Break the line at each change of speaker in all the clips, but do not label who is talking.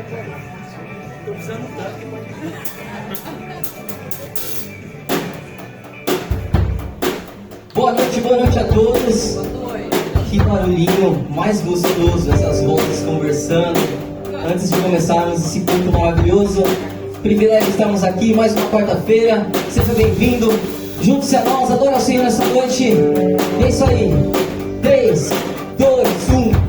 Tô precisando tanto.
Boa noite a todos. Que barulhinho mais gostoso, essas vozes conversando. Antes de começarmos esse culto maravilhoso, privilégio estarmos aqui mais uma quarta-feira. Seja bem-vindo. Junte-se a nós, adora o Senhor nessa noite. E é isso aí. 3, 2, 1.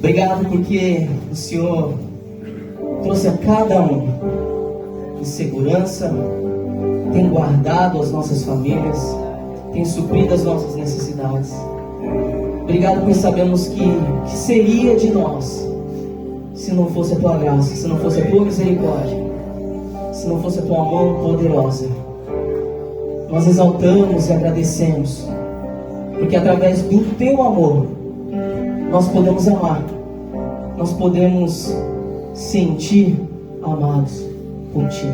Obrigado porque o Senhor trouxe a cada um em segurança, tem guardado as nossas famílias, tem suprido as nossas necessidades. Obrigado porque sabemos que seria de nós se não fosse a Tua graça, se não fosse a Tua misericórdia, se não fosse a Tua mão poderosa. Nós exaltamos e agradecemos, porque através do Teu amor nós podemos amar, nós podemos sentir amados por Ti.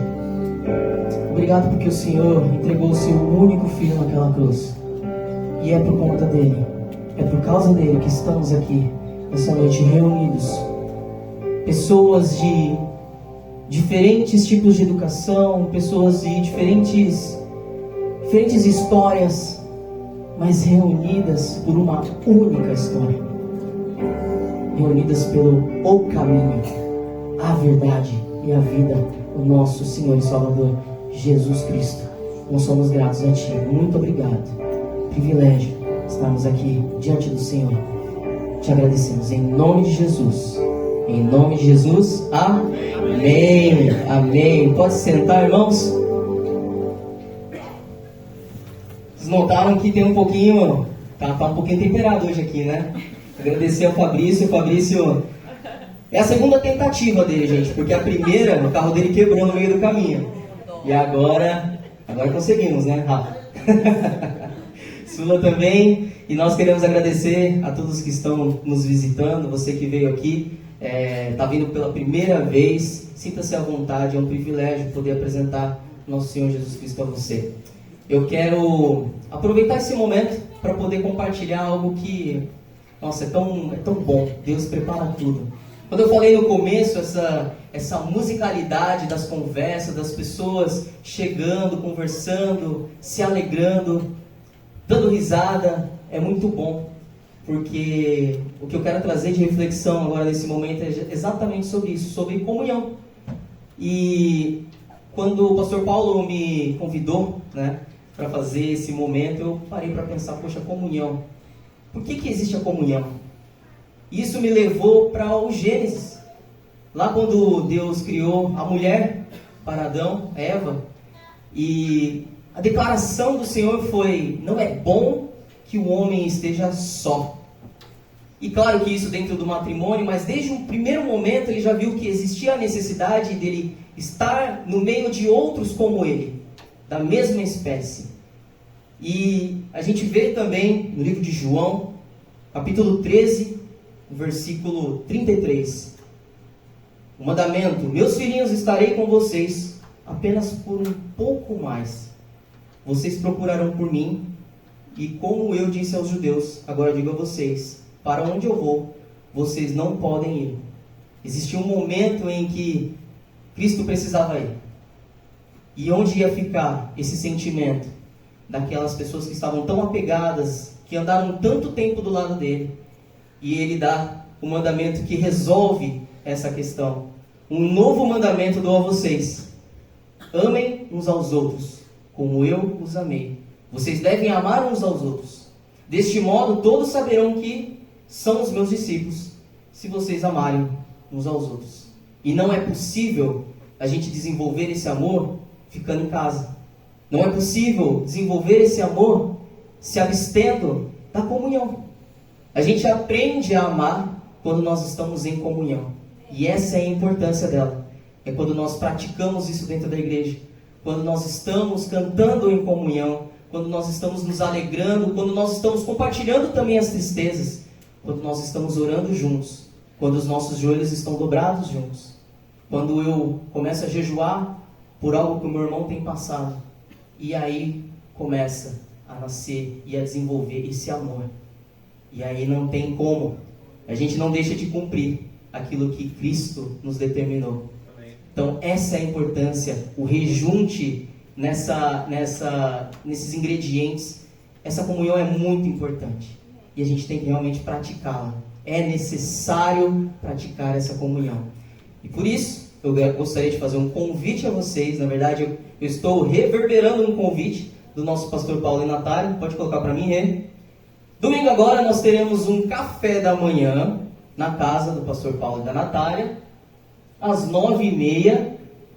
Obrigado porque o Senhor entregou o Seu único Filho naquela cruz. E é por conta dele, é por causa dele que estamos aqui essa noite reunidos. Pessoas de diferentes tipos de educação, pessoas de diferentes histórias, mas reunidas por uma única história. Reunidas pelo o caminho, a verdade e a vida, o nosso Senhor e Salvador, Jesus Cristo. Nós somos gratos a Ti. Muito obrigado. Privilégio estarmos aqui diante do Senhor. Te agradecemos em nome de Jesus. Em nome de Jesus. Amém. Amém. Pode se sentar, irmãos. Vocês notaram que tem um pouquinho... Tá um pouquinho temperado hoje aqui, né? Agradecer ao Fabrício. O Fabrício... É a segunda tentativa dele, gente. Porque a primeira, o carro dele quebrou no meio do caminho. E agora conseguimos, né, Rafa? Sula também. E nós queremos agradecer a todos que estão nos visitando. Você que veio aqui, está vindo pela primeira vez. Sinta-se à vontade, é um privilégio poder apresentar nosso Senhor Jesus Cristo a você. Eu quero aproveitar esse momento para poder compartilhar algo que, nossa, é tão bom. Deus prepara tudo. Quando eu falei no começo, essa musicalidade das conversas, das pessoas chegando, conversando, se alegrando, dando risada, é muito bom. Porque o que eu quero trazer de reflexão agora nesse momento é exatamente sobre isso, sobre comunhão. E quando o pastor Paulo me convidou, né, para fazer esse momento, eu parei para pensar, poxa, comunhão. Por que existe a comunhão? Isso me levou para o Gênesis. Lá quando Deus criou a mulher para Adão, Eva, e a declaração do Senhor foi: não é bom que o homem esteja só. E claro que isso dentro do matrimônio, mas desde o primeiro momento ele já viu que existia a necessidade dele estar no meio de outros como ele, da mesma espécie. E a gente vê também no livro de João, capítulo 13, versículo 33. O mandamento: meus filhinhos, estarei com vocês apenas por um pouco mais. Vocês procurarão por mim, e como eu disse aos judeus, agora digo a vocês: para onde eu vou, vocês não podem ir. Existia um momento em que Cristo precisava ir. E onde ia ficar esse sentimento daquelas pessoas que estavam tão apegadas, que andaram tanto tempo do lado dele? E ele dá um mandamento que resolve essa questão. Um novo mandamento dou a vocês: amem uns aos outros, como eu os amei. Vocês devem amar uns aos outros. Deste modo, todos saberão que são os meus discípulos, se vocês amarem uns aos outros. E não é possível a gente desenvolver esse amor ficando em casa. Não é possível desenvolver esse amor se abstendo da comunhão. A gente aprende a amar quando nós estamos em comunhão. E essa é a importância dela. É quando nós praticamos isso dentro da igreja. Quando nós estamos cantando em comunhão. Quando nós estamos nos alegrando. Quando nós estamos compartilhando também as tristezas. Quando nós estamos orando juntos. Quando os nossos joelhos estão dobrados juntos. Quando eu começo a jejuar por algo que o meu irmão tem passado. E aí começa a nascer e a desenvolver esse amor. E aí não tem como. A gente não deixa de cumprir aquilo que Cristo nos determinou. Amém. Então essa é a importância, o rejunte nesses ingredientes. Essa comunhão é muito importante. E a gente tem que realmente praticá-la. É necessário praticar essa comunhão. E por isso, eu gostaria de fazer um convite a vocês. Na verdade, eu estou reverberando um convite do nosso pastor Paulo e Natália. Pode colocar para mim, Rê. Domingo agora nós teremos um café da manhã na casa do pastor Paulo e da Natália, às 9h30,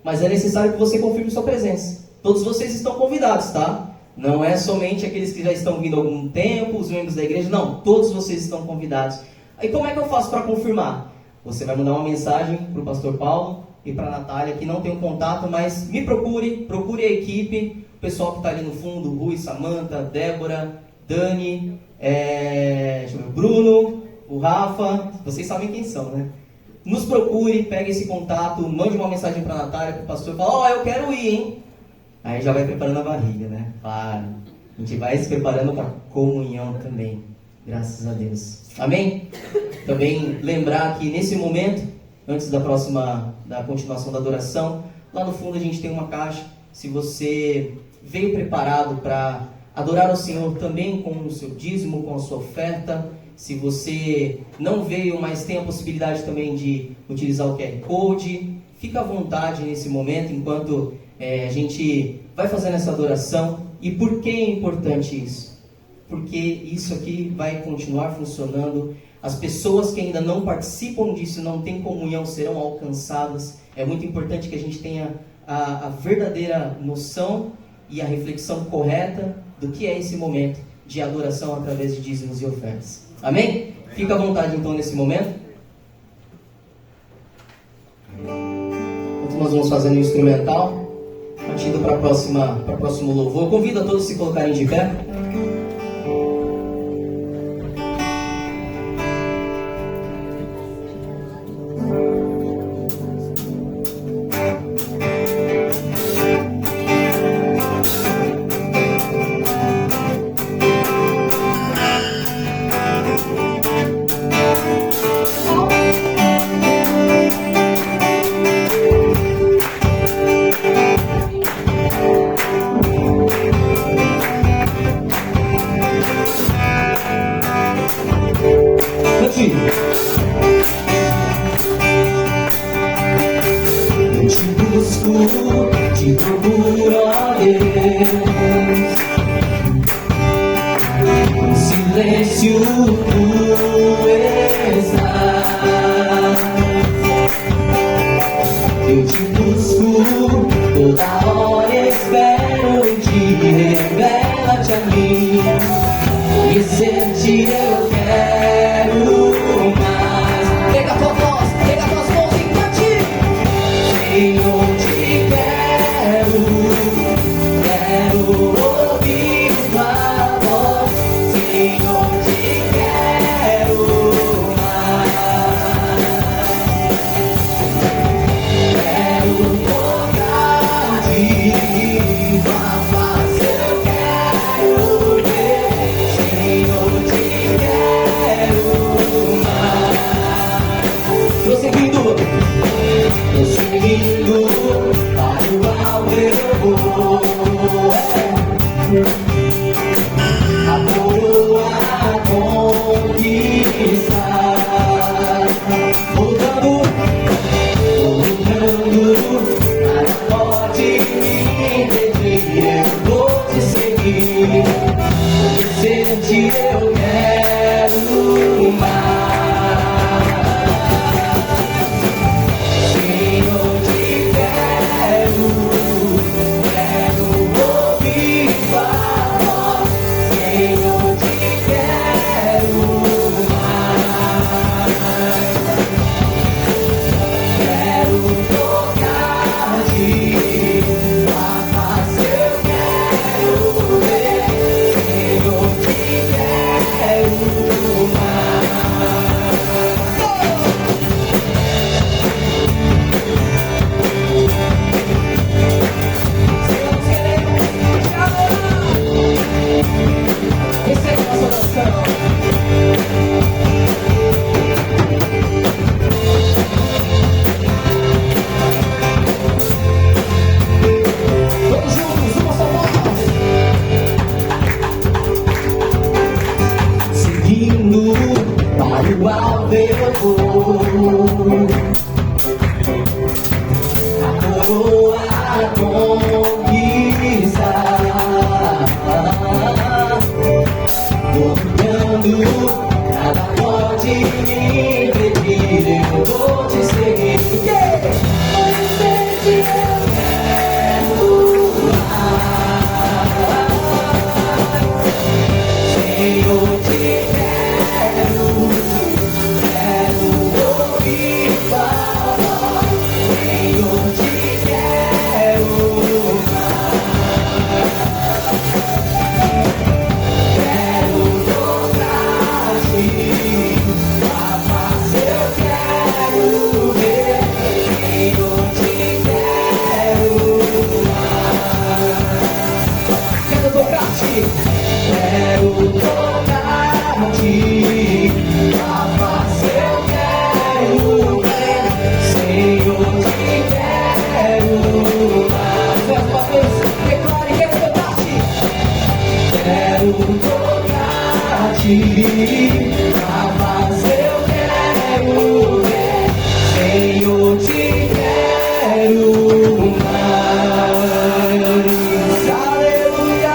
mas é necessário que você confirme sua presença. Todos vocês estão convidados, tá? Não é somente aqueles que já estão vindo há algum tempo, os membros da igreja, não, todos vocês estão convidados. Aí como é que eu faço para confirmar? Você vai mandar uma mensagem para o pastor Paulo e para a Natália, que não tem um contato, mas me procure a equipe, o pessoal que está ali no fundo, Rui, Samanta, Débora, Dani, Bruno, o Rafa, vocês sabem quem são, né? Nos procure, pegue esse contato, mande uma mensagem para a Natália, para o pastor, fala, ó, eu quero ir, hein? Aí já vai preparando a barriga, né? Claro, a gente vai se preparando para comunhão também, graças a Deus. Amém? Também lembrar que nesse momento, antes da continuação da adoração, lá no fundo a gente tem uma caixa. Se você veio preparado para adorar ao Senhor também com o seu dízimo, com a sua oferta, se você não veio, mas tem a possibilidade também de utilizar o QR Code, fica à vontade nesse momento, enquanto a gente vai fazendo essa adoração. E por que é importante isso? Porque isso aqui vai continuar funcionando. As pessoas que ainda não participam disso, não têm comunhão, serão alcançadas. É muito importante que a gente tenha a verdadeira noção e a reflexão correta do que é esse momento de adoração através de dízimos e ofertas. Amém? Fica à vontade então nesse momento. Enquanto nós vamos fazendo o instrumental, partindo para o próximo louvor, convido a todos a se colocarem de pé. Te procuro, ó Deus, em silêncio tu estás. Eu te busco, toda hora espero em ti, revela-te a mim, e ser-te eu quero mais. Pega a tua voz, pega as tuas mãos e cante. Senhor, quero ouvir tua voz, Senhor, te quero mais. Quero tocar-te, tua face eu quero ver, Senhor, te quero mais. Prosseguindo para o alto eu vou. A coroa conquistar, voltando, nada pode me impedir, eu vou te seguir, ser-te eu quero mais. Senhor, te quero ouvir tua voz, Senhor, te quero mais. Quero tocar-te, tua face eu quero ver, Senhor, te quero mais. Receba a nossa oração. Todos juntos, uma só voz. Seguindo para o alto eu vou. A coroa conquistar. Voltando, nada pode me impedir, eu vou te seguir. Ser-te eu quero mais. Senhor, te quero ouvir tua voz, Senhor, te quero mais. Quero tocar-te, A paz eu quero ver, Senhor, te quero mais. Aleluia.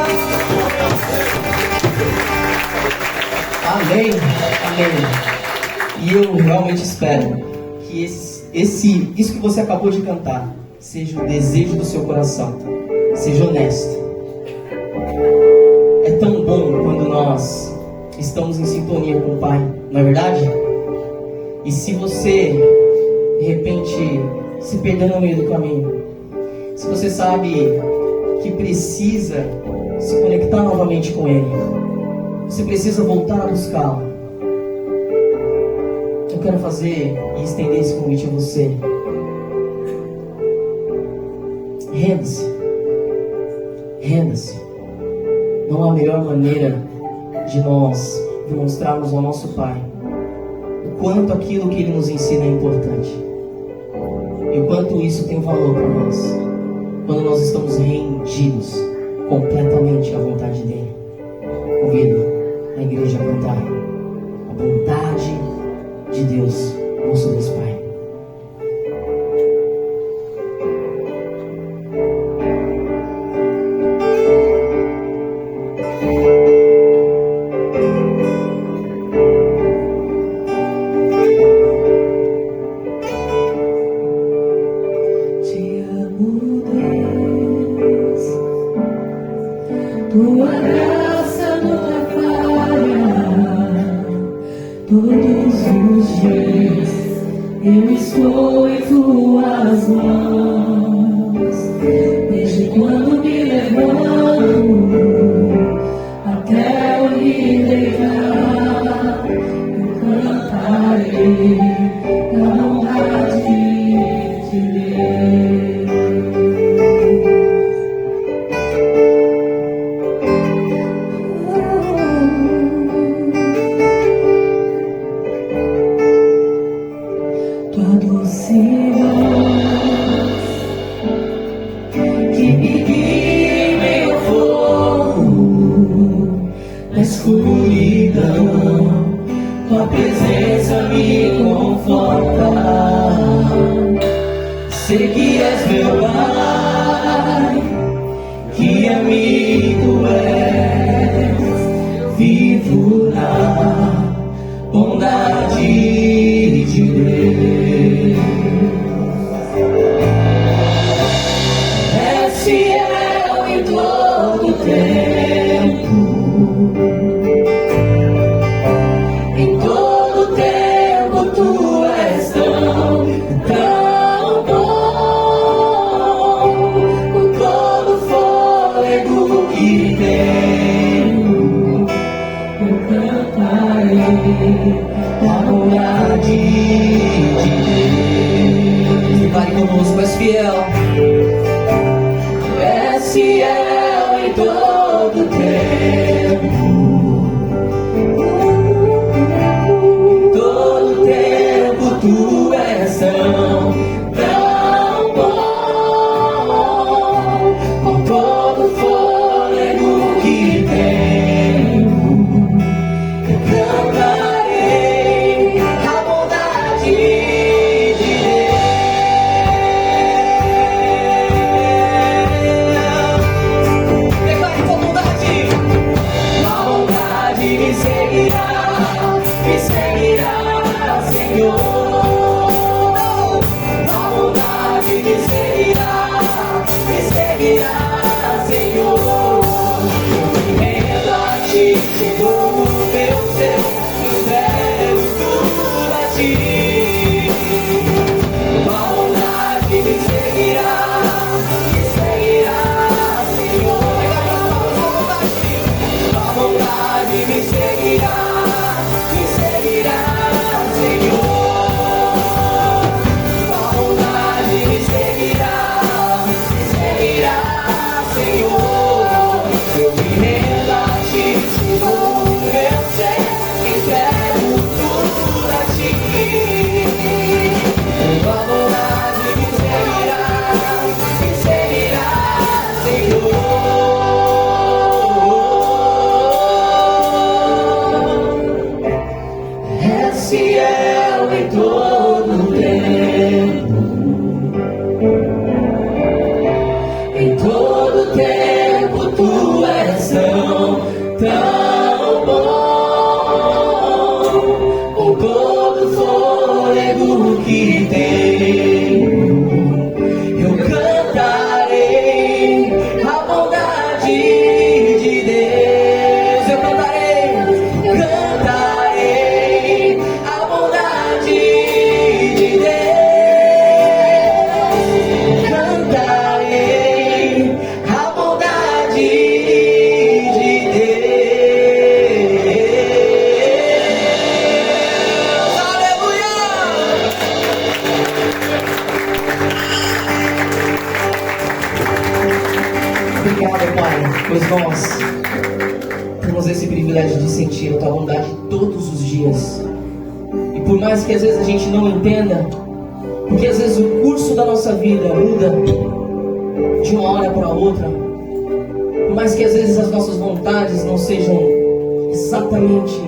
Amém. Amém. E eu realmente espero que isso que você acabou de cantar seja o desejo do seu coração. Seja honesto. É tão bom quando nós estamos em sintonia com o Pai, não é verdade? E se você, de repente, se perdeu no meio do caminho, se você sabe que precisa se conectar novamente com Ele, você precisa voltar a buscá-lo, eu quero fazer e estender esse convite a você. Renda-se. Renda-se. Não há melhor maneira de nós demonstrarmos ao nosso Pai o quanto aquilo que Ele nos ensina é importante e o quanto isso tem valor para nós, quando nós estamos rendidos completamente à vontade dEle. Convido a igreja a cantar a bondade de Deus, nosso Deus Pai.
Tua graça nunca falha, todos os dias eu estou em tuas mãos, desde quando me levanto até eu me deitar, eu cantarei a bondade de Deus. Que me guie em meu fogo, na escuridão, tua presença me conforta. Sei que és meu Pai, que amigo és, vivo na bondade de Deus. És fiel em todo tempo, em todo tempo tu és tão bom, com todo fôlego que tenho, eu cantarei a bondade de Deus. Declare conosco, és fiel. És fiel em todo tempo, todo tempo tu és tão bom, com todo fôlego que tenho, eu cantarei a bondade de Deus. Declare tua bondade. A bondade me seguirá, Senhor. A bondade me seguirá, Senhor. Eu me rendo a ti, Senhor, meu ser, entrego tudo a ti. A bondade me seguirá, Senhor. A bondade me seguirá, Senhor. A bondade me seguirá, Senhor. Eu me rendo a ti, Senhor, meu ser, entrego tudo a ti. todo tempo, em todo tempo tu és tão bom, com todo fôlego que tenho, eu cantarei a bondade de Deus, eu cantarei a bondade de Deus, cantarei a bondade de Deus, aleluia! Obrigado, Pai, pois nós temos esse privilégio de sentir a Tua bondade todos os dias. E por mais que às vezes a gente não entenda, porque às vezes o curso da nossa vida muda de uma hora para outra, por mais que às vezes as nossas vontades não sejam exatamente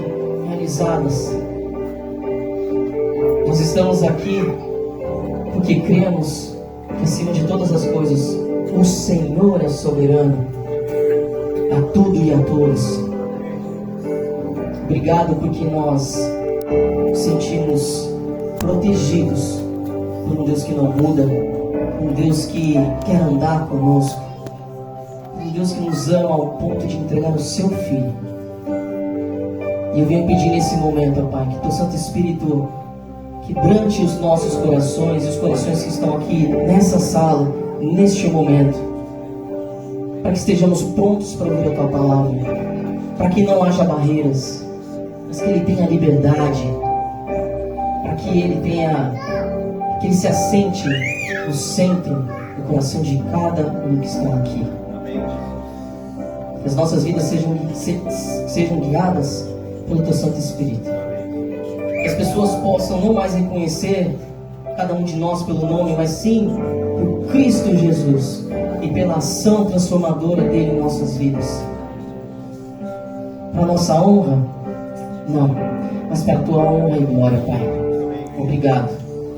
realizadas, nós estamos aqui porque cremos que acima de todas as coisas o Senhor é soberano a tudo e a todos. Obrigado porque nós nos sentimos protegidos por um Deus que não muda, um Deus que quer andar conosco, um Deus que nos ama ao ponto de entregar o seu Filho. E eu venho pedir nesse momento, ó Pai, que Teu Santo Espírito quebrante os nossos corações e os corações que estão aqui nessa sala, neste momento, para que estejamos prontos para ouvir a Tua palavra, para que não haja barreiras, mas que Ele tenha liberdade, para que Ele se assente no centro do coração de cada um que está aqui. Que as nossas vidas sejam guiadas pelo Teu Santo Espírito. Que as pessoas possam não mais reconhecer cada um de nós pelo nome, mas sim por Cristo Jesus e pela ação transformadora dele em nossas vidas. Para nossa honra? Não, mas para a Tua honra e glória, Pai. Obrigado,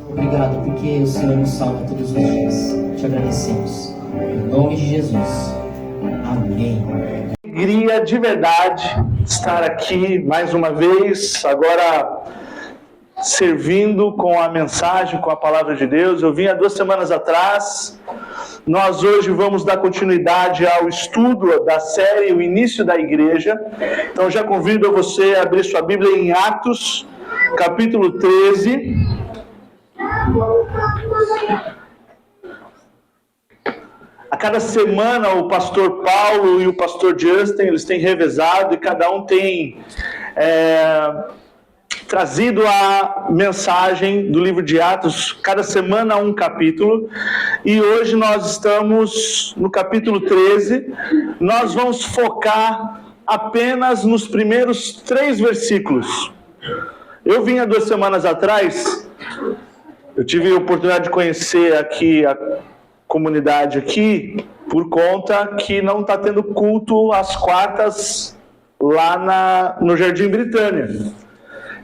obrigado porque o Senhor nos salva todos os dias. Te agradecemos. Em nome de Jesus. Amém.
Alegria de verdade estar aqui mais uma vez, agora servindo com a mensagem, com a palavra de Deus. Eu vim há 2 semanas atrás. Nós hoje vamos dar continuidade ao estudo da série O Início da Igreja. Então já convido você a abrir sua Bíblia em Atos, capítulo 13. A cada semana o pastor Paulo e o pastor Justin, eles têm revezado e cada um tem trazido a mensagem do livro de Atos, cada semana um capítulo, e hoje nós estamos no capítulo 13, nós vamos focar apenas nos primeiros 3 versículos. Eu vim há 2 semanas atrás, eu tive a oportunidade de conhecer aqui a comunidade aqui, por conta que não está tendo culto às quartas lá no Jardim Britânia.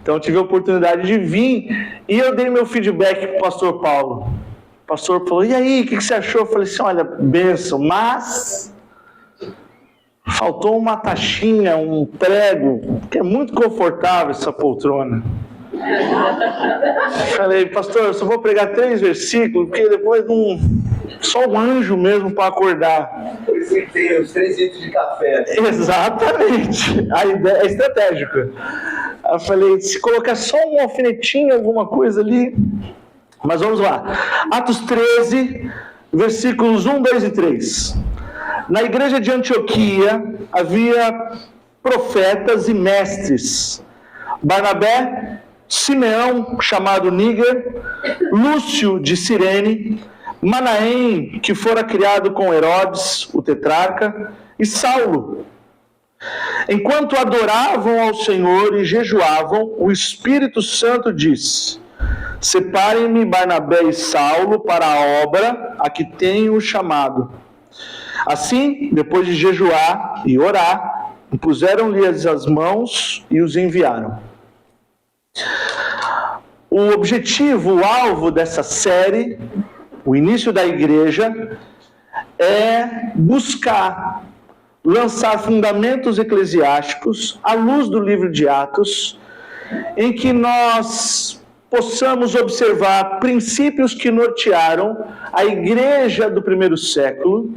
Então eu tive a oportunidade de vir e eu dei meu feedback para o pastor Paulo. O pastor falou, e aí, o que você achou? Eu falei assim, olha, bênção, mas faltou uma taxinha, um prego, que é muito confortável essa poltrona. Falei, pastor, eu só vou pregar 3 versículos, porque depois não... Só um anjo mesmo para acordar.
Por isso que tem os 3 litros de café.
Exatamente. A ideia é estratégica. Eu falei, se colocar só um alfinetinho, alguma coisa ali. Mas vamos lá. Atos 13, versículos 1, 2 e 3. Na igreja de Antioquia havia profetas e mestres. Barnabé, Simeão, chamado Níger, Lúcio de Cirene, Manaém, que fora criado com Herodes, o tetrarca, e Saulo. Enquanto adoravam ao Senhor e jejuavam, o Espírito Santo disse: separem-me Barnabé e Saulo para a obra a que tenho chamado. Assim, depois de jejuar e orar, impuseram-lhes as mãos e os enviaram. o objetivo, o alvo dessa série, o início da igreja, é buscar lançar fundamentos eclesiásticos à luz do livro de Atos, em que nós possamos observar princípios que nortearam a igreja do primeiro século,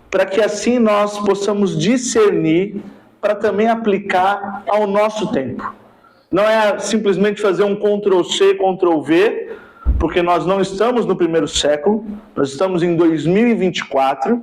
para que assim nós possamos discernir para também aplicar ao nosso tempo. Não é simplesmente fazer um Ctrl+C, Ctrl+V, porque nós não estamos no primeiro século, nós estamos em 2024,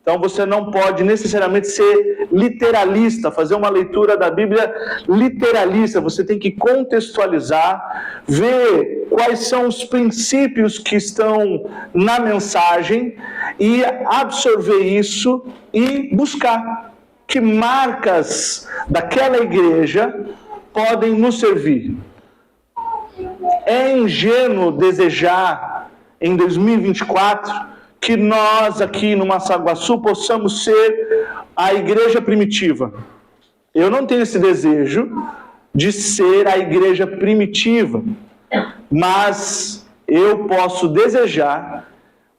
então você não pode necessariamente ser literalista, fazer uma leitura da Bíblia literalista, você tem que contextualizar, ver quais são os princípios que estão na mensagem e absorver isso e buscar que marcas daquela igreja podem nos servir. É ingênuo desejar em 2024 que nós aqui no Massaguaçu possamos ser a igreja primitiva. Eu não tenho esse desejo de ser a igreja primitiva, mas eu posso desejar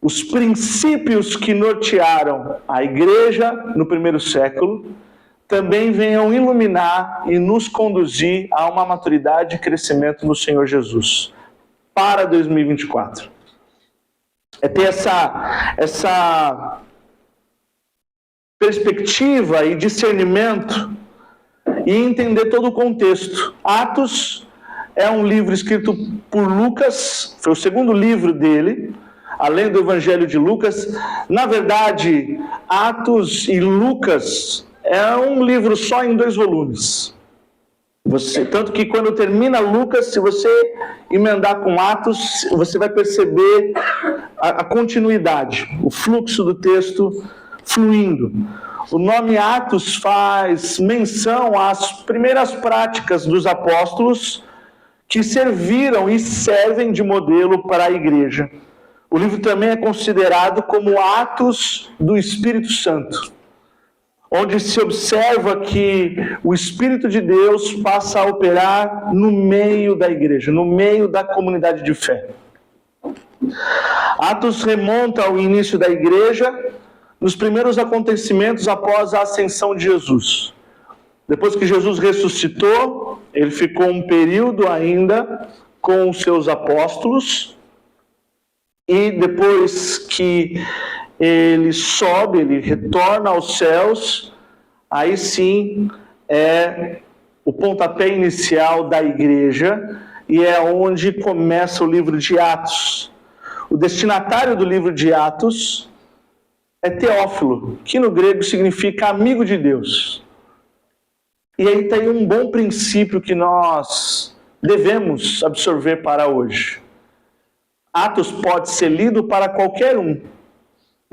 os princípios que nortearam a igreja no primeiro século também venham iluminar e nos conduzir a uma maturidade e crescimento no Senhor Jesus para 2024. É ter essa perspectiva e discernimento e entender todo o contexto. Atos é um livro escrito por Lucas, foi o segundo livro dele, além do Evangelho de Lucas. Na verdade, Atos e Lucas é um livro só em 2 volumes. Tanto que quando termina Lucas, se você emendar com Atos, você vai perceber a continuidade, o fluxo do texto fluindo. O nome Atos faz menção às primeiras práticas dos apóstolos que serviram e servem de modelo para a igreja. O livro também é considerado como Atos do Espírito Santo, onde se observa que o Espírito de Deus passa a operar no meio da igreja, no meio da comunidade de fé. Atos remonta ao início da igreja, nos primeiros acontecimentos após a ascensão de Jesus. Depois que Jesus ressuscitou, ele ficou um período ainda com os seus apóstolos, e depois que ele sobe, ele retorna aos céus, aí sim é o pontapé inicial da igreja e é onde começa o livro de Atos. O destinatário do livro de Atos é Teófilo, que no grego significa amigo de Deus. E aí tem um bom princípio que nós devemos absorver para hoje. Atos pode ser lido para qualquer um,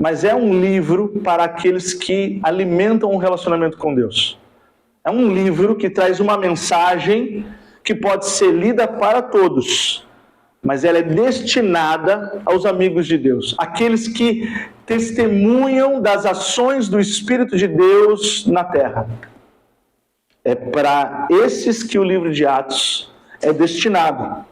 mas é um livro para aqueles que alimentam um relacionamento com Deus. É um livro que traz uma mensagem que pode ser lida para todos, mas ela é destinada aos amigos de Deus, aqueles que testemunham das ações do Espírito de Deus na terra. É para esses que o livro de Atos é destinado.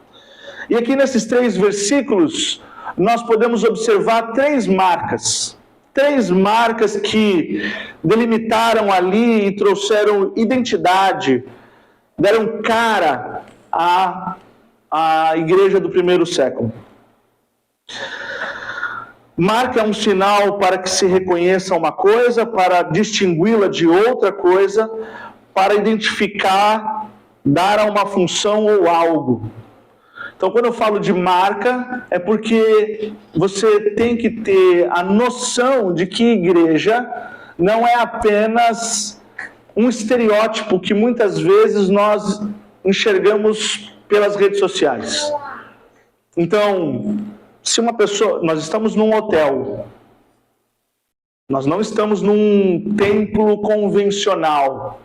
E aqui nesses 3 versículos, nós podemos observar 3 marcas. 3 marcas que delimitaram ali e trouxeram identidade, deram cara à igreja do primeiro século. Marca é um sinal para que se reconheça uma coisa, para distingui-la de outra coisa, para identificar, dar a uma função ou algo. Então, quando eu falo de marca, é porque você tem que ter a noção de que igreja não é apenas um estereótipo que muitas vezes nós enxergamos pelas redes sociais. Então, se uma pessoa... Nós estamos num hotel. Nós não estamos num templo convencional.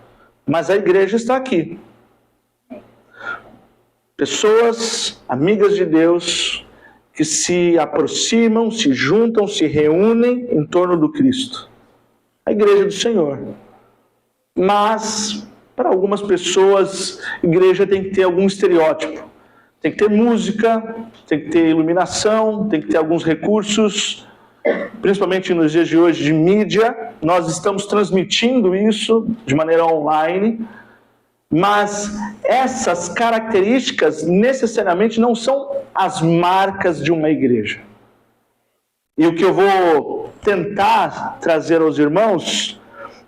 Mas a igreja está aqui. Pessoas amigas de Deus que se aproximam, se juntam, se reúnem em torno do Cristo. A igreja do Senhor. Mas, para algumas pessoas, a igreja tem que ter algum estereótipo. Tem que ter música, tem que ter iluminação, tem que ter alguns recursos, principalmente nos dias de hoje de mídia. Nós estamos transmitindo isso de maneira online, mas essas características necessariamente não são as marcas de uma igreja. E o que eu vou tentar trazer aos irmãos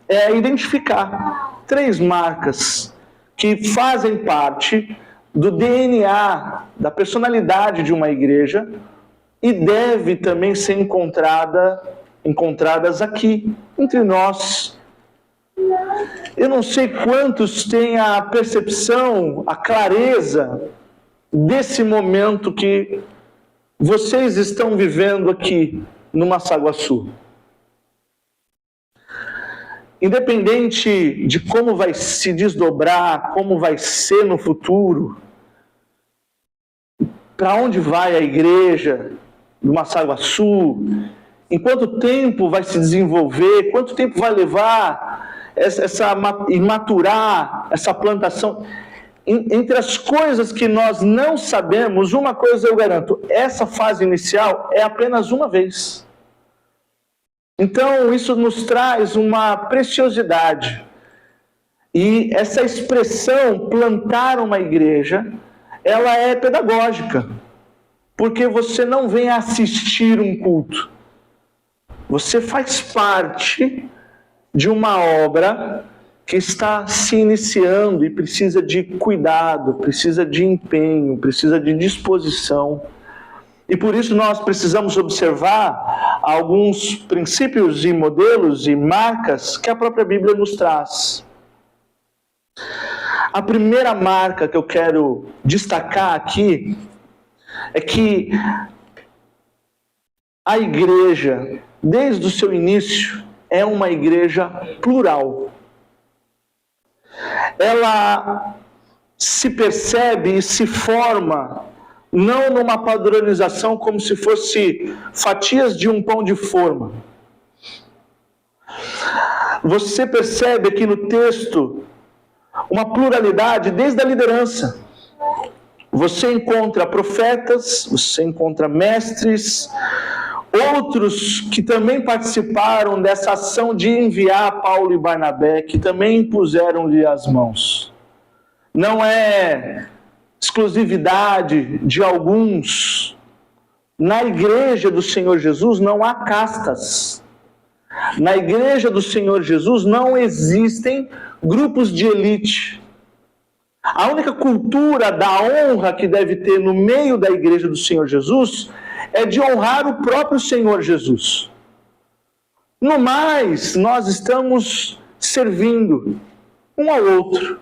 é identificar 3 marcas que fazem parte do DNA, da personalidade de uma igreja e deve também ser encontradas aqui, entre nós. Eu não sei quantos têm a percepção, a clareza desse momento que vocês estão vivendo aqui no Massaguaçu. Independente de como vai se desdobrar, como vai ser no futuro, para onde vai a igreja do Massaguaçu, em quanto tempo vai se desenvolver, quanto tempo vai levar e maturar essa plantação. Entre as coisas que nós não sabemos, uma coisa eu garanto: essa fase inicial é apenas uma vez. Então, isso nos traz uma preciosidade. E essa expressão, plantar uma igreja, ela é pedagógica. Porque você não vem assistir um culto. Você faz parte de uma obra que está se iniciando e precisa de cuidado, precisa de empenho, precisa de disposição. E por isso nós precisamos observar alguns princípios e modelos e marcas que a própria Bíblia nos traz. A primeira marca que eu quero destacar aqui é que a igreja, desde o seu início, é uma igreja plural. Ela se percebe e se forma não numa padronização como se fosse fatias de um pão de forma. Você percebe aqui no texto uma pluralidade desde a liderança. Você encontra profetas, você encontra mestres, outros que também participaram dessa ação de enviar Paulo e Barnabé, que também impuseram-lhe as mãos. Não é exclusividade de alguns. Na igreja do Senhor Jesus não há castas. Na igreja do Senhor Jesus não existem grupos de elite. A única cultura da honra que deve ter no meio da igreja do Senhor Jesus é de honrar o próprio Senhor Jesus. No mais, nós estamos servindo um ao outro.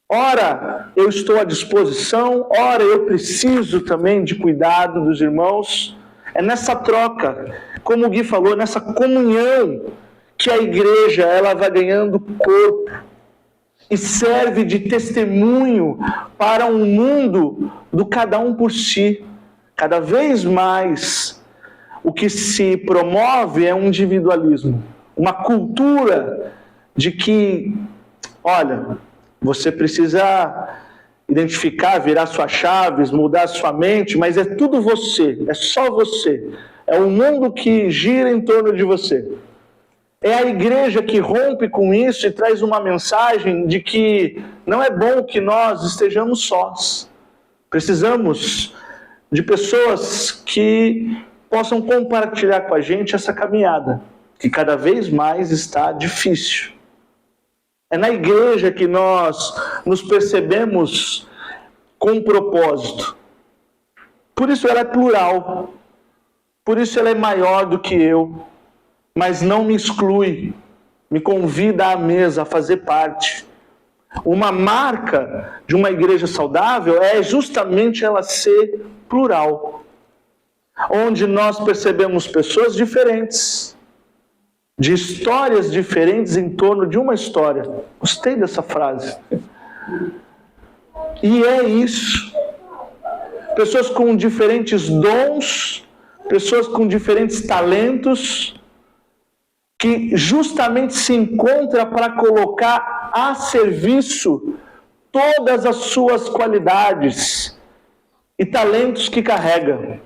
Ora, eu estou à disposição, ora, eu preciso também de cuidado dos irmãos. É nessa troca, como o Gui falou, nessa comunhão, que a igreja ela vai ganhando corpo e serve de testemunho para um mundo do cada um por si. Cada vez mais, o que se promove é um individualismo, uma cultura de que, olha, você precisa identificar, virar suas chaves, mudar sua mente, mas é tudo você, é só você. É o mundo que gira em torno de você. É a igreja que rompe com isso e traz uma mensagem de que não é bom que nós estejamos sós. Precisamos de pessoas que possam compartilhar com a gente essa caminhada, que cada vez mais está difícil. É na igreja que nós nos percebemos com um propósito. Por isso ela é plural. Por isso ela é maior do que eu. Mas não me exclui. Me convida à mesa a fazer parte. Uma marca de uma igreja saudável é justamente ela ser plural. Onde nós percebemos pessoas diferentes, de histórias diferentes em torno de uma história. Gostei dessa frase. E é isso. Pessoas com diferentes dons, pessoas com diferentes talentos, que justamente se encontram para colocar a serviço todas as suas qualidades e talentos que carrega.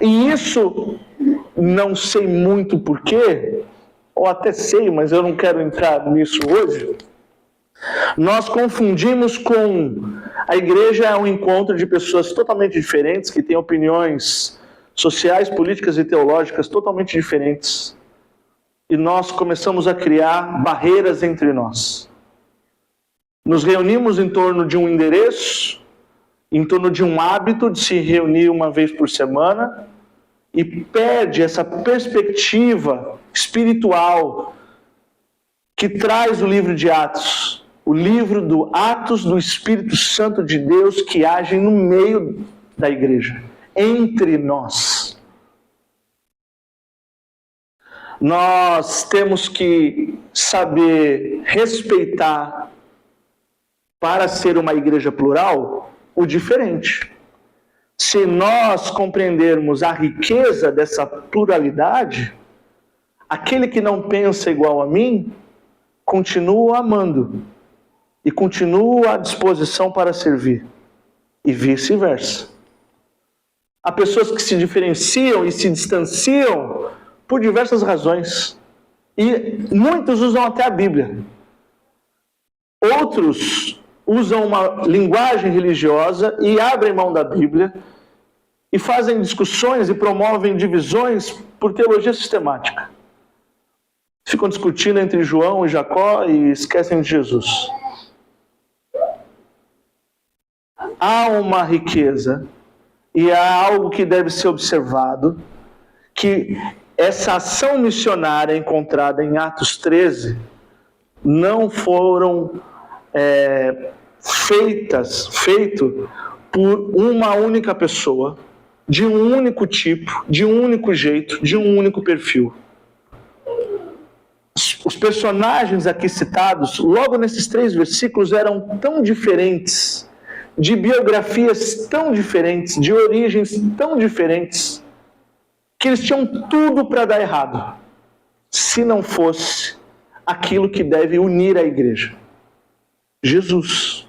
E isso, não sei muito porquê, ou até sei, mas eu não quero entrar nisso hoje. Nós confundimos com a igreja é um encontro de pessoas totalmente diferentes, que têm opiniões sociais, políticas e teológicas totalmente diferentes. E nós começamos a criar barreiras entre nós. Nos reunimos em torno de um endereço, em torno de um hábito de se reunir uma vez por semana, e perde essa perspectiva espiritual que traz o livro de Atos, o livro do Atos do Espírito Santo de Deus que age no meio da igreja, entre nós. Nós temos que saber respeitar, para ser uma igreja plural, o diferente. Se nós compreendermos a riqueza dessa pluralidade, aquele que não pensa igual a mim, continua amando e continua à disposição para servir, e vice-versa. Há pessoas que se diferenciam e se distanciam por diversas razões, e muitos usam até a Bíblia. Outros usam uma linguagem religiosa e abrem mão da Bíblia e fazem discussões e promovem divisões por teologia sistemática. Ficam discutindo entre João e Jacó e esquecem de Jesus. Há uma riqueza e há algo que deve ser observado, que essa ação missionária encontrada em Atos 13 não foram feito por uma única pessoa, de um único tipo, de um único jeito, de um único perfil. Os personagens aqui citados, logo nesses 3 versículos, eram tão diferentes, de biografias tão diferentes, de origens tão diferentes, que eles tinham tudo para dar errado, se não fosse aquilo que deve unir a igreja: Jesus.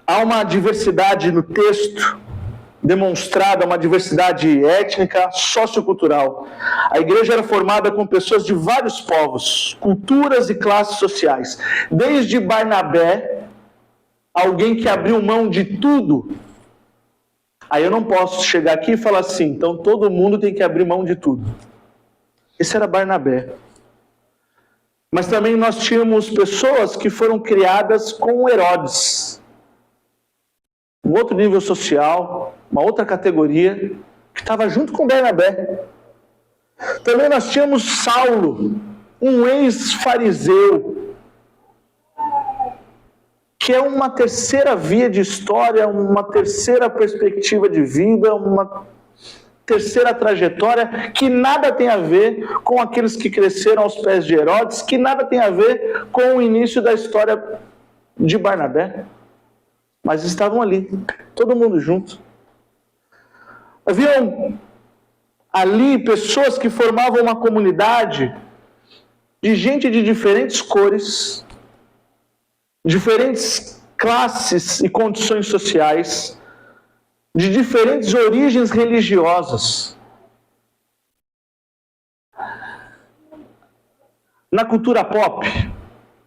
Há uma diversidade no texto demonstrada, uma diversidade étnica, sociocultural. A igreja era formada com pessoas de vários povos, culturas e classes sociais. Desde Barnabé, alguém que abriu mão de tudo. Aí eu não posso chegar aqui e falar assim, então todo mundo tem que abrir mão de tudo. Esse era Barnabé. Mas também nós tínhamos pessoas que foram criadas com Herodes. Um outro nível social, uma outra categoria, que estava junto com Barnabé. Também nós tínhamos Saulo, um ex-fariseu, que é uma terceira via de história, uma terceira perspectiva de vida, uma terceira trajetória, que nada tem a ver com aqueles que cresceram aos pés de Herodes, que nada tem a ver com o início da história de Barnabé. Mas estavam ali, todo mundo junto. Haviam ali pessoas que formavam uma comunidade de gente de diferentes cores, diferentes classes e condições sociais, de diferentes origens religiosas. Na cultura pop,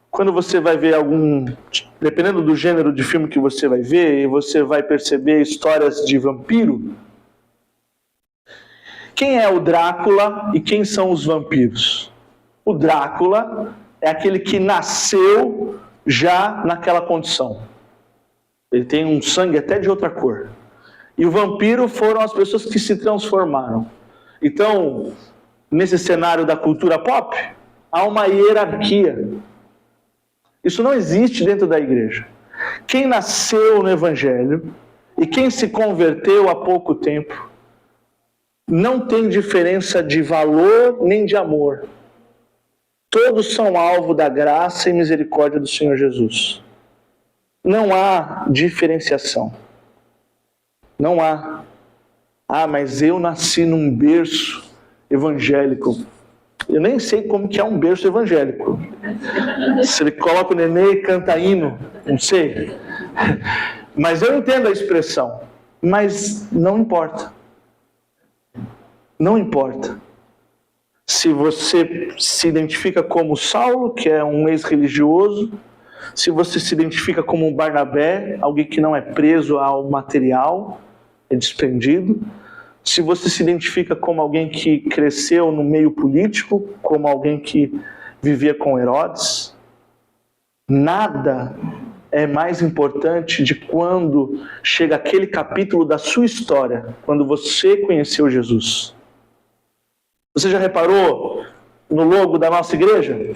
quando você vai ver dependendo do gênero de filme que você vai ver, você vai perceber histórias de vampiro. Quem é o Drácula e quem são os vampiros? O Drácula é aquele que nasceu já naquela condição. Ele tem um sangue até de outra cor. E o vampiro foram as pessoas que se transformaram. Então, nesse cenário da cultura pop, há uma hierarquia. Isso não existe dentro da igreja. Quem nasceu no Evangelho e quem se converteu há pouco tempo não tem diferença de valor nem de amor. Todos são alvo da graça e misericórdia do Senhor Jesus. Não há diferenciação. Não há. Mas eu nasci num berço evangélico. Eu nem sei como que é um berço evangélico. Se ele coloca o nenê e canta hino, não sei. Mas eu entendo a expressão. Mas não importa. Não importa. Se você se identifica como Saulo, que é um ex-religioso, se você se identifica como um Barnabé, alguém que não é preso ao material, é desprendido, se você se identifica como alguém que cresceu no meio político, como alguém que vivia com Herodes, nada é mais importante de quando chega aquele capítulo da sua história, quando você conheceu Jesus. Você já reparou no logo da nossa igreja?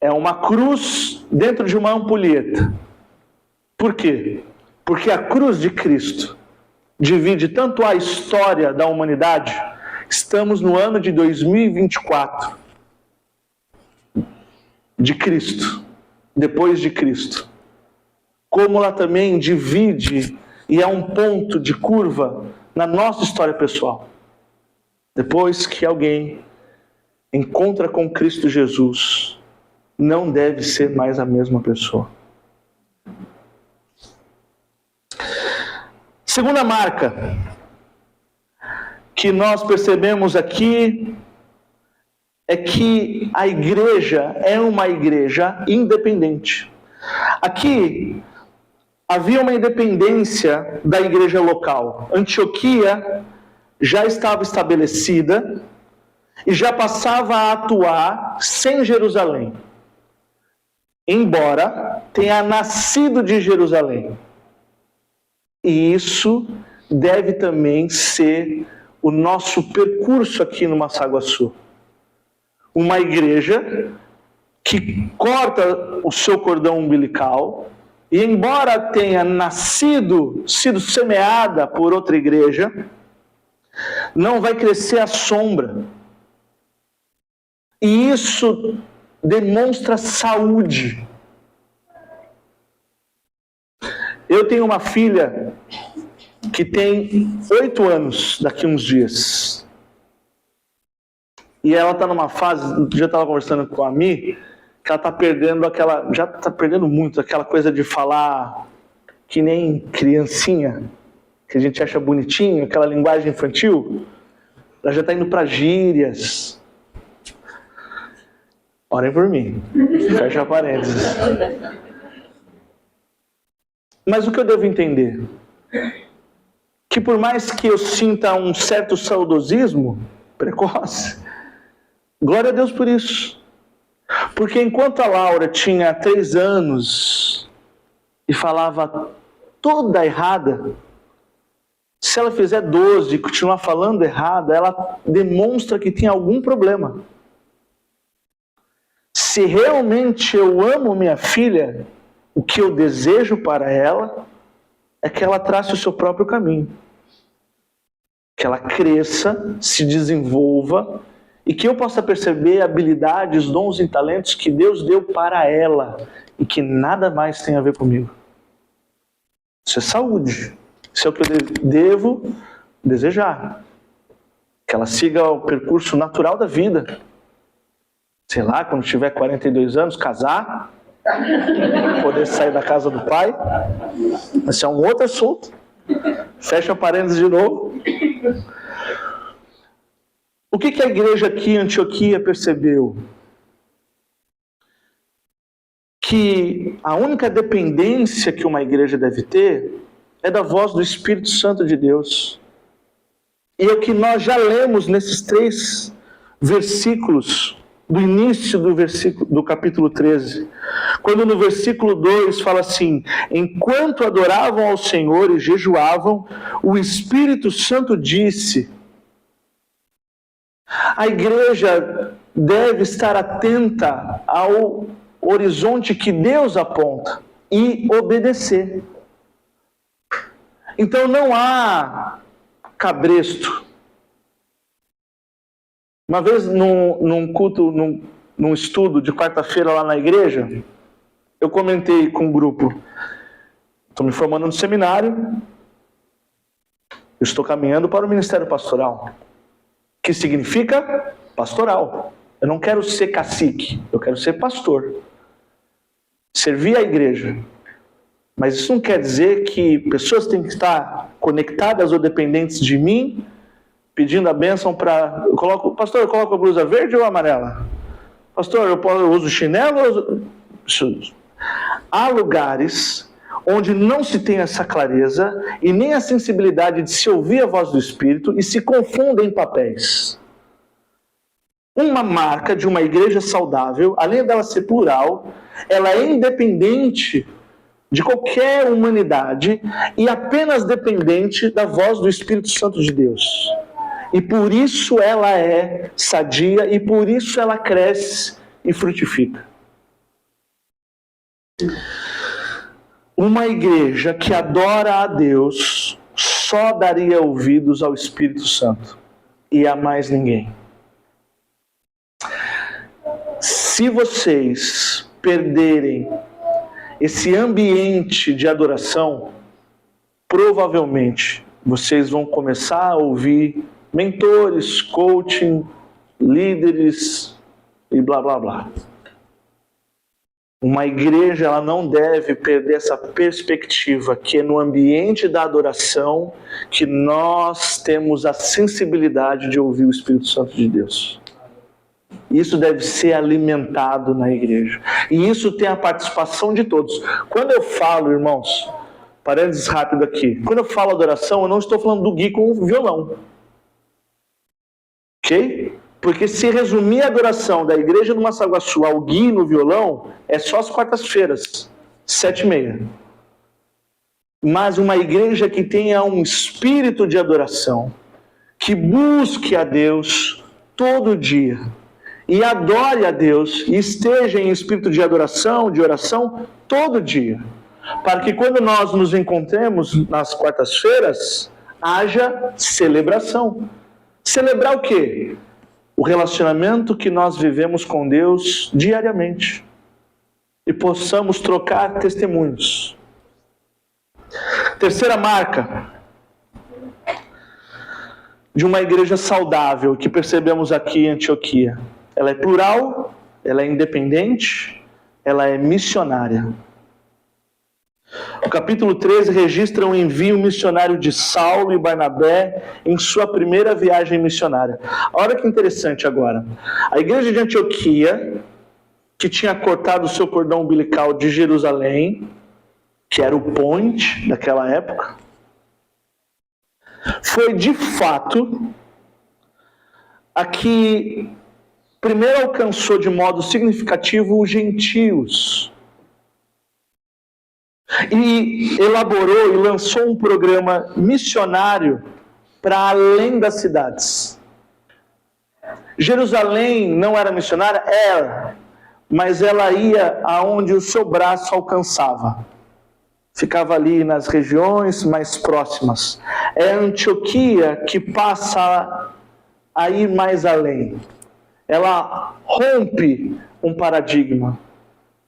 É uma cruz dentro de uma ampulheta. Por quê? Porque a cruz de Cristo divide tanto a história da humanidade. Estamos no ano de 2024. De Cristo. Depois de Cristo. Como ela também divide e é um ponto de curva na nossa história pessoal. Depois que alguém encontra com Cristo Jesus, não deve ser mais a mesma pessoa. Segunda marca que nós percebemos aqui é que a igreja é uma igreja independente. Aqui havia uma independência da igreja local. Antioquia já estava estabelecida e já passava a atuar sem Jerusalém, embora tenha nascido de Jerusalém. E isso deve também ser o nosso percurso aqui no Massaguaçu. Uma igreja que corta o seu cordão umbilical e, embora tenha sido semeada por outra igreja, não vai crescer à sombra. E isso demonstra saúde. Eu tenho uma filha que tem 8 anos daqui a uns dias. E ela está numa fase, um dia eu estava conversando com a Mi, que ela está perdendo já está perdendo muito aquela coisa de falar que nem criancinha, que a gente acha bonitinho, aquela linguagem infantil. Ela já está indo para gírias. Orem por mim. Fecha parênteses. Mas o que eu devo entender? Que por mais que eu sinta um certo saudosismo precoce, glória a Deus por isso. Porque enquanto a Laura tinha 3 anos e falava toda errada, se ela fizer 12 e continuar falando errada, ela demonstra que tem algum problema. Se realmente eu amo minha filha, o que eu desejo para ela é que ela trace o seu próprio caminho. Que ela cresça, se desenvolva e que eu possa perceber habilidades, dons e talentos que Deus deu para ela e que nada mais tem a ver comigo. Isso é saúde. Isso é o que eu devo desejar. Que ela siga o percurso natural da vida. Sei lá, quando tiver 42 anos, casar, poder sair da casa do pai. Esse é um outro assunto. Fecha parênteses de novo. O que a igreja aqui em Antioquia percebeu? Que a única dependência que uma igreja deve ter é da voz do Espírito Santo de Deus. E é o que nós já lemos nesses 3 versículos do início do capítulo 13. Quando no versículo 2 fala assim: enquanto adoravam ao Senhor e jejuavam, o Espírito Santo disse. A igreja deve estar atenta ao horizonte que Deus aponta e obedecer. Então não há cabresto. Uma vez num culto, num estudo de quarta-feira lá na igreja, eu comentei com o grupo: estou me formando no seminário, eu estou caminhando para o ministério pastoral. Que significa pastoral. Eu não quero ser cacique, eu quero ser pastor. Servir a igreja. Mas isso não quer dizer que pessoas têm que estar conectadas ou dependentes de mim, pedindo a bênção para... Pastor, eu coloco a blusa verde ou amarela? Pastor, eu uso chinelo? Há lugares onde não se tem essa clareza e nem a sensibilidade de se ouvir a voz do Espírito e se confundem papéis. Uma marca de uma igreja saudável, além dela ser plural, ela é independente de qualquer humanidade e apenas dependente da voz do Espírito Santo de Deus. E por isso ela é sadia e por isso ela cresce e frutifica. Uma igreja que adora a Deus só daria ouvidos ao Espírito Santo e a mais ninguém. Se vocês perderem esse ambiente de adoração, provavelmente vocês vão começar a ouvir mentores, coaching, líderes e blá blá blá. Uma igreja, ela não deve perder essa perspectiva que é no ambiente da adoração que nós temos a sensibilidade de ouvir o Espírito Santo de Deus. Isso deve ser alimentado na igreja. E isso tem a participação de todos. Quando eu falo, irmãos, parênteses rápido aqui. Quando eu falo adoração, eu não estou falando do Gui com o violão. Ok? Porque se resumir a adoração da igreja do Massaguaçu ao Gui no violão, é só as quartas-feiras, 7h30. Mas uma igreja que tenha um espírito de adoração, que busque a Deus todo dia, e adore a Deus, e esteja em espírito de adoração, de oração, todo dia. Para que quando nós nos encontremos nas quartas-feiras, haja celebração. Celebrar o quê? O relacionamento que nós vivemos com Deus diariamente. E possamos trocar testemunhos. Terceira marca de uma igreja saudável que percebemos aqui em Antioquia. Ela é plural, ela é independente, ela é missionária. O capítulo 13 registra o envio missionário de Saulo e Barnabé em sua primeira viagem missionária. Olha que interessante agora. A igreja de Antioquia, que tinha cortado o seu cordão umbilical de Jerusalém, que era o point daquela época, foi de fato a que primeiro alcançou de modo significativo os gentios. E elaborou e lançou um programa missionário para além das cidades. Jerusalém não era missionária? Era, mas ela ia aonde o seu braço alcançava. Ficava ali nas regiões mais próximas. É Antioquia que passa a ir mais além. Ela rompe um paradigma.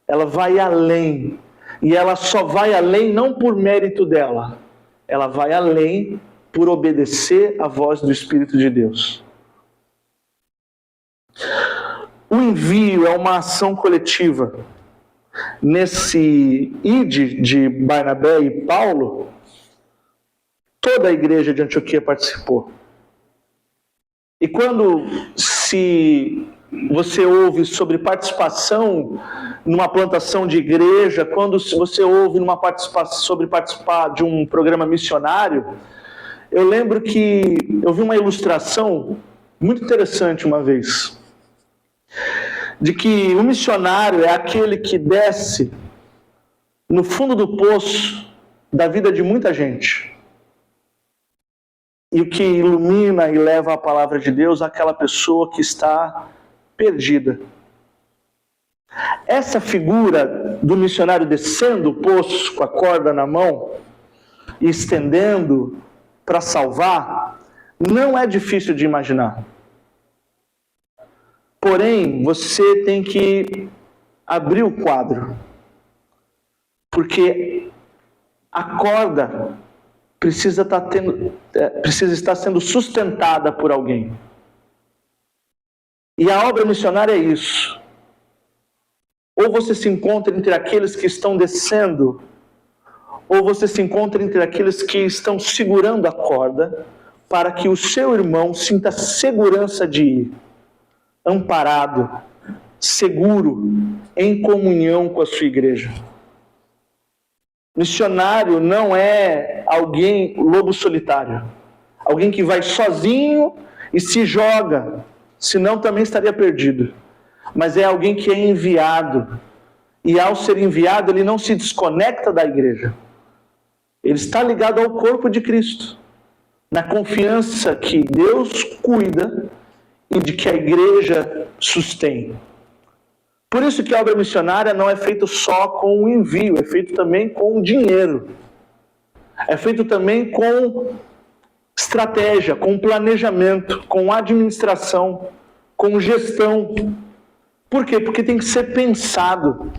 Ela vai além. E ela só vai além não por mérito dela. Ela vai além por obedecer à voz do Espírito de Deus. O envio é uma ação coletiva. Nesse ide de Barnabé e Paulo, toda a igreja de Antioquia participou. E quando você ouve sobre participação numa plantação de igreja, quando você ouve sobre participar de um programa missionário, eu lembro que eu vi uma ilustração muito interessante uma vez, de que o missionário é aquele que desce no fundo do poço da vida de muita gente. E o que ilumina e leva a palavra de Deus àquela pessoa que está perdida. Essa figura do missionário descendo o poço com a corda na mão e estendendo para salvar, não é difícil de imaginar. Porém, você tem que abrir o quadro, porque a corda precisa estar sendo sustentada por alguém. E a obra missionária é isso. Ou você se encontra entre aqueles que estão descendo ou você se encontra entre aqueles que estão segurando a corda para que o seu irmão sinta segurança de ir, amparado, seguro, em comunhão com a sua igreja. Missionário não é alguém lobo solitário, alguém que vai sozinho e se joga, senão também estaria perdido. Mas é alguém que é enviado, e ao ser enviado ele não se desconecta da igreja. Ele está ligado ao corpo de Cristo, na confiança que Deus cuida e de que a igreja sustém. Por isso que a obra missionária não é feita só com o envio, é feito também com o dinheiro. É feito também com estratégia, com planejamento, com administração, com gestão. Por quê? Porque tem que ser pensado.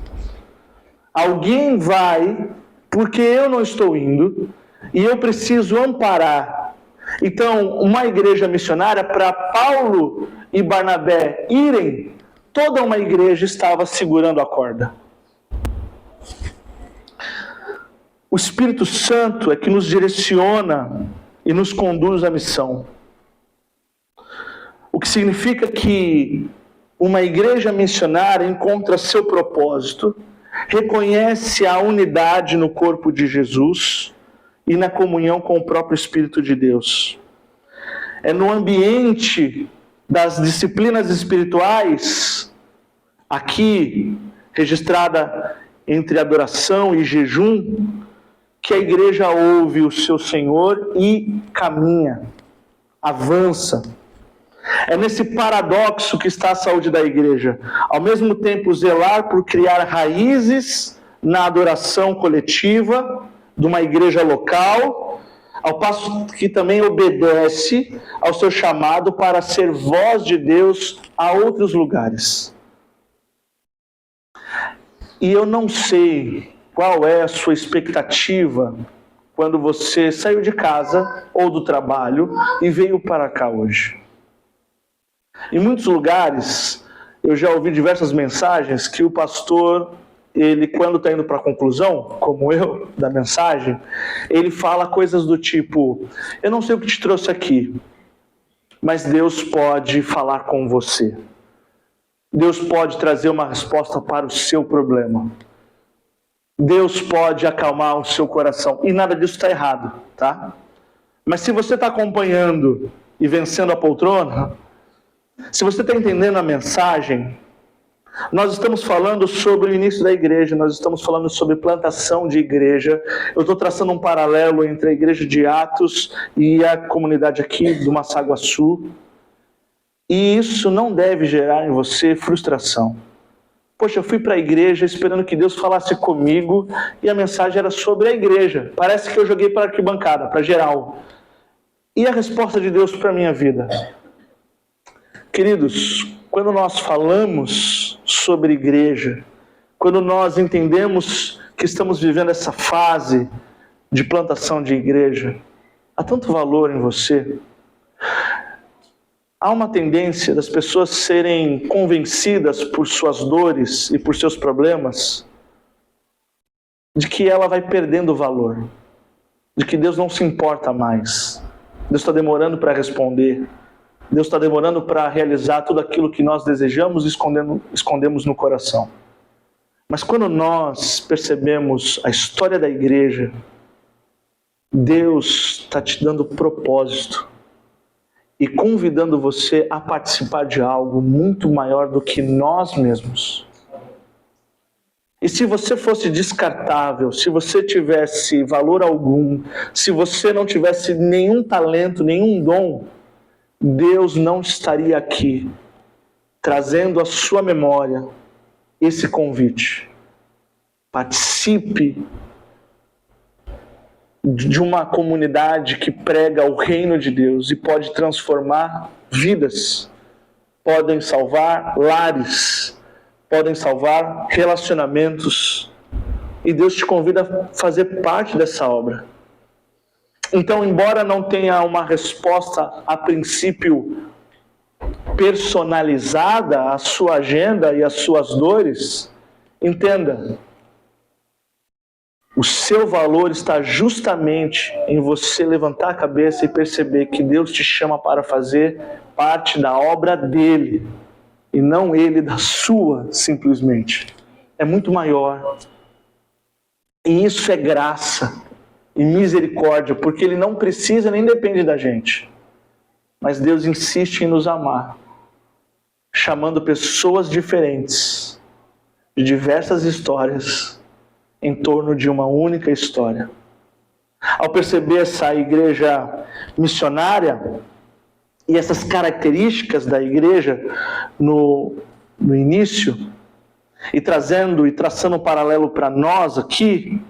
Alguém vai, porque eu não estou indo, e eu preciso amparar. Então, uma igreja missionária, para Paulo e Barnabé irem, toda uma igreja estava segurando a corda. O Espírito Santo é que nos direciona e nos conduz à missão. O que significa que uma igreja missionária encontra seu propósito, reconhece a unidade no corpo de Jesus e na comunhão com o próprio Espírito de Deus. É no ambiente das disciplinas espirituais, aqui registrada entre adoração e jejum, que a igreja ouve o seu Senhor e caminha, avança. É nesse paradoxo que está a saúde da igreja. Ao mesmo tempo, zelar por criar raízes na adoração coletiva de uma igreja local, ao passo que também obedece ao seu chamado para ser voz de Deus a outros lugares. E eu não sei qual é a sua expectativa quando você saiu de casa ou do trabalho e veio para cá hoje. Em muitos lugares, eu já ouvi diversas mensagens que o pastor, ele quando está indo para a conclusão, como eu, da mensagem, ele fala coisas do tipo: eu não sei o que te trouxe aqui, mas Deus pode falar com você. Deus pode trazer uma resposta para o seu problema. Deus pode acalmar o seu coração. E nada disso está errado, tá? Mas se você está acompanhando e vencendo a poltrona, se você está entendendo a mensagem, nós estamos falando sobre o início da igreja, nós estamos falando sobre plantação de igreja. Eu estou traçando um paralelo entre a igreja de Atos e a comunidade aqui do Massaguaçu. E isso não deve gerar em você frustração. Poxa, eu fui para a igreja esperando que Deus falasse comigo e a mensagem era sobre a igreja. Parece que eu joguei para a arquibancada, para geral. E a resposta de Deus para a minha vida? Queridos, quando nós falamos sobre igreja, quando nós entendemos que estamos vivendo essa fase de plantação de igreja, há tanto valor em você. Há uma tendência das pessoas serem convencidas por suas dores e por seus problemas de que ela vai perdendo valor, de que Deus não se importa mais, Deus está demorando para responder, Deus está demorando para realizar tudo aquilo que nós desejamos e escondemos no coração. Mas quando nós percebemos a história da igreja, Deus está te dando propósito e convidando você a participar de algo muito maior do que nós mesmos. E se você fosse descartável, se você tivesse valor algum, se você não tivesse nenhum talento, nenhum dom, Deus não estaria aqui trazendo à sua memória esse convite. Participe de uma comunidade que prega o reino de Deus e pode transformar vidas, podem salvar lares, podem salvar relacionamentos, e Deus te convida a fazer parte dessa obra. Então, embora não tenha uma resposta a princípio personalizada à sua agenda e às suas dores, entenda, o O seu valor está justamente em você levantar a cabeça e perceber que Deus te chama para fazer parte da obra dele e não ele da sua, simplesmente. É muito maior. E isso é graça e misericórdia, porque ele não precisa nem depende da gente. Mas Deus insiste em nos amar, chamando pessoas diferentes, de diversas histórias, em torno de uma única história. Ao perceber essa igreja missionária e essas características da igreja no início, e traçando um paralelo para nós aqui,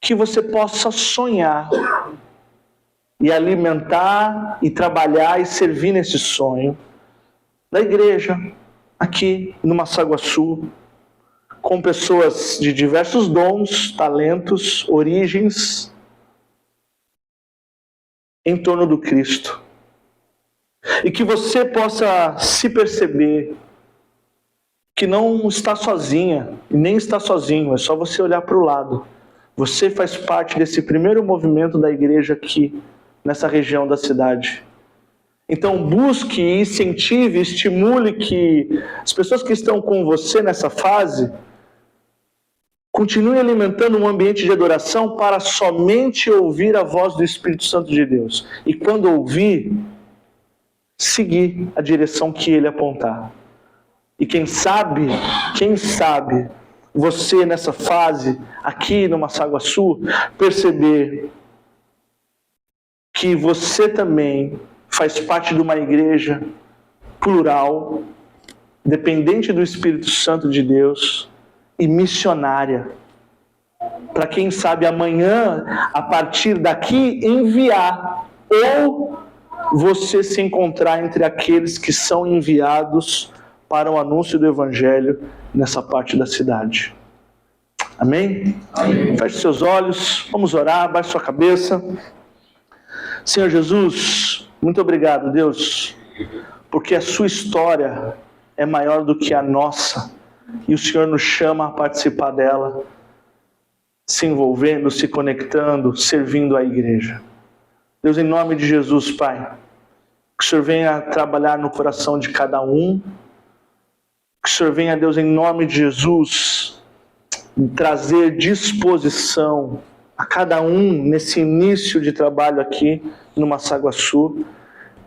que você possa sonhar e alimentar e trabalhar e servir nesse sonho da igreja aqui no Massaguaçu, com pessoas de diversos dons, talentos, origens, em torno do Cristo. E que você possa se perceber que não está sozinha, e nem está sozinho, é só você olhar para o lado. Você faz parte desse primeiro movimento da igreja aqui, nessa região da cidade. Então busque, incentive, estimule que as pessoas que estão com você nessa fase continue alimentando um ambiente de adoração para somente ouvir a voz do Espírito Santo de Deus. E quando ouvir, seguir a direção que ele apontar. E quem sabe, você nessa fase, aqui no Massaguaçu, perceber que você também faz parte de uma igreja plural, dependente do Espírito Santo de Deus e missionária. Para quem sabe amanhã, a partir daqui, enviar, ou você se encontrar entre aqueles que são enviados para o anúncio do Evangelho nessa parte da cidade. Amém? Amém. Feche seus olhos, vamos orar, baixe sua cabeça. Senhor Jesus, muito obrigado, Deus, porque a sua história é maior do que a nossa e o Senhor nos chama a participar dela, se envolvendo, se conectando, servindo a igreja. Deus, em nome de Jesus, Pai, que o Senhor venha trabalhar no coração de cada um, que o Senhor venha, Deus, em nome de Jesus, trazer disposição a cada um nesse início de trabalho aqui no Massaguaçu,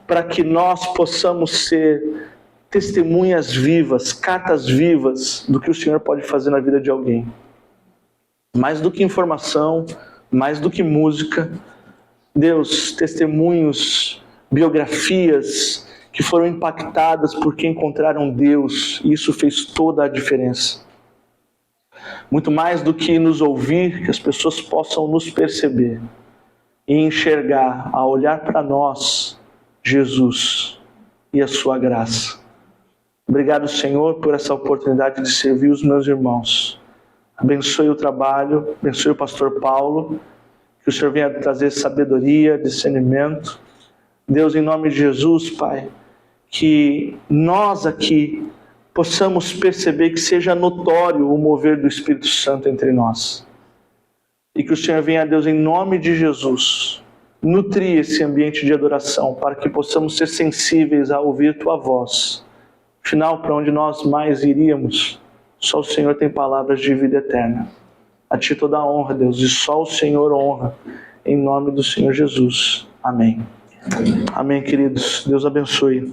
para que nós possamos ser testemunhas vivas, cartas vivas do que o Senhor pode fazer na vida de alguém. Mais do que informação, mais do que música, Deus, testemunhos, biografias que foram impactadas porque encontraram Deus, e isso fez toda a diferença. Muito mais do que nos ouvir, que as pessoas possam nos perceber e enxergar, a olhar para nós, Jesus e a sua graça. Obrigado, Senhor, por essa oportunidade de servir os meus irmãos. Abençoe o trabalho, abençoe o pastor Paulo, que o Senhor venha trazer sabedoria, discernimento. Deus, em nome de Jesus, Pai, que nós aqui possamos perceber que seja notório o mover do Espírito Santo entre nós. E que o Senhor venha, Deus, em nome de Jesus, nutrir esse ambiente de adoração, para que possamos ser sensíveis a ouvir Tua voz. Afinal, para onde nós mais iríamos, só o Senhor tem palavras de vida eterna. A Ti toda a honra, Deus, e só o Senhor honra, em nome do Senhor Jesus. Amém. Amém, queridos. Deus abençoe.